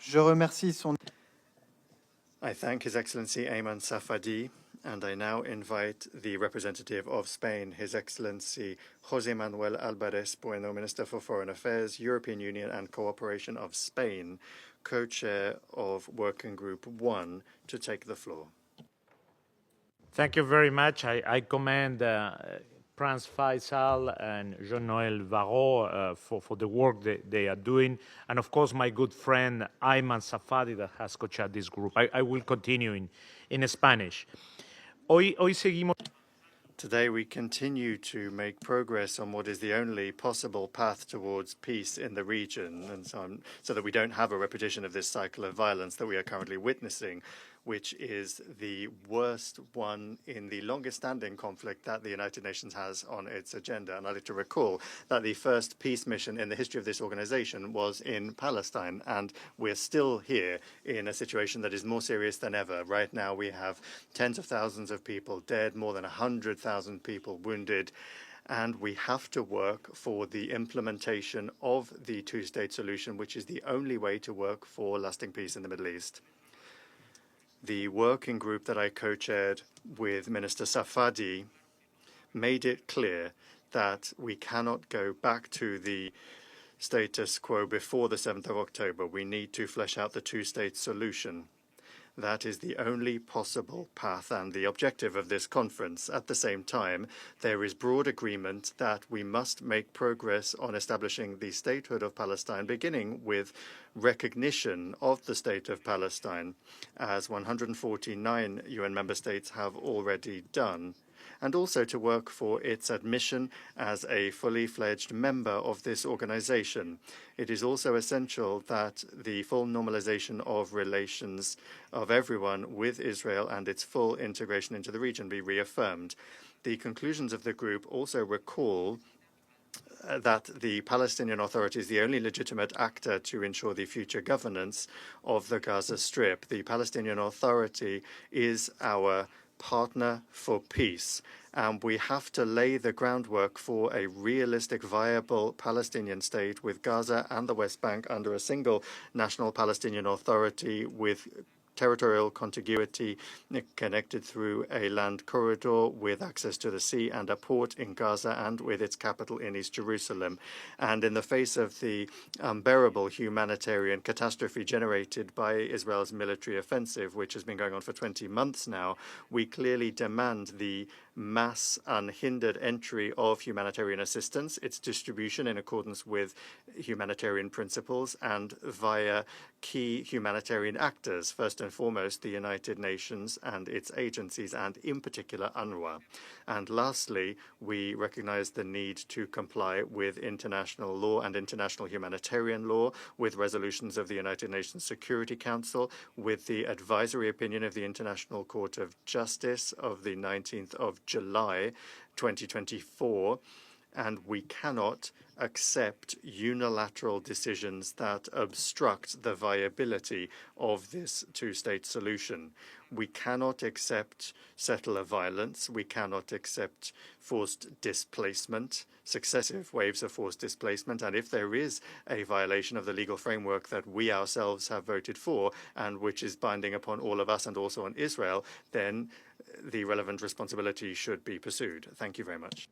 Je remercie son... I thank His Excellency Ayman Safadi, and I now invite the representative of Spain, His Excellency José Manuel Álvarez Bueno, Minister for Foreign Affairs, European Union and Cooperation of Spain, co-chair of Working Group 1, to take the floor. Thank you very much. I commend Prince Faisal and Jean-Noël Varro for the work that they are doing. And of course, my good friend Ayman Safadi that has co-chaired this group. I will continue in Spanish. Hoy seguimos. Today we continue to make progress on what is the only possible path towards peace in the region, and so that we don't have a repetition of this cycle of violence that we are currently witnessing, which is the worst one in the longest-standing conflict that the United Nations has on its agenda. And I'd like to recall that the first peace mission in the history of this organization was in Palestine, and we're still here in a situation that is more serious than ever. Right now we have tens of thousands of people dead, more than 100,000 people wounded, and we have to work for the implementation of the two-state solution, which is the only way to work for lasting peace in the Middle East. The working group that I co-chaired with Minister Safadi made it clear that we cannot go back to the status quo before the 7th of October. We need to flesh out the two-state solution. That is the only possible path and the objective of this conference. At the same time, there is broad agreement that we must make progress on establishing the statehood of Palestine, beginning with recognition of the state of Palestine, as 149 UN member states have already done, and also to work for its admission as a fully fledged member of this organization. It is also essential that the full normalization of relations of everyone with Israel and its full integration into the region be reaffirmed. The conclusions of the group also recall that the Palestinian Authority is the only legitimate actor to ensure the future governance of the Gaza Strip. The Palestinian Authority is our partner for peace, and we have to lay the groundwork for a realistic, viable Palestinian state with Gaza and the West Bank under a single national Palestinian Authority with territorial contiguity connected through a land corridor with access to the sea and a port in Gaza and with its capital in East Jerusalem. And in the face of the unbearable humanitarian catastrophe generated by Israel's military offensive, which has been going on for 20 months now, we clearly demand the mass unhindered entry of humanitarian assistance, its distribution in accordance with humanitarian principles and via key humanitarian actors, first and foremost the United Nations and its agencies, and in particular UNRWA. And lastly, we recognize the need to comply with international law and international humanitarian law, with resolutions of the United Nations Security Council, with the advisory opinion of the International Court of Justice of the 19th of July 2024, and we cannot accept unilateral decisions that obstruct the viability of this two-state solution. We cannot accept settler violence. We cannot accept forced displacement, successive waves of forced displacement. And if there is a violation of the legal framework that we ourselves have voted for and which is binding upon all of us and also on Israel, then the relevant responsibility should be pursued. Thank you very much.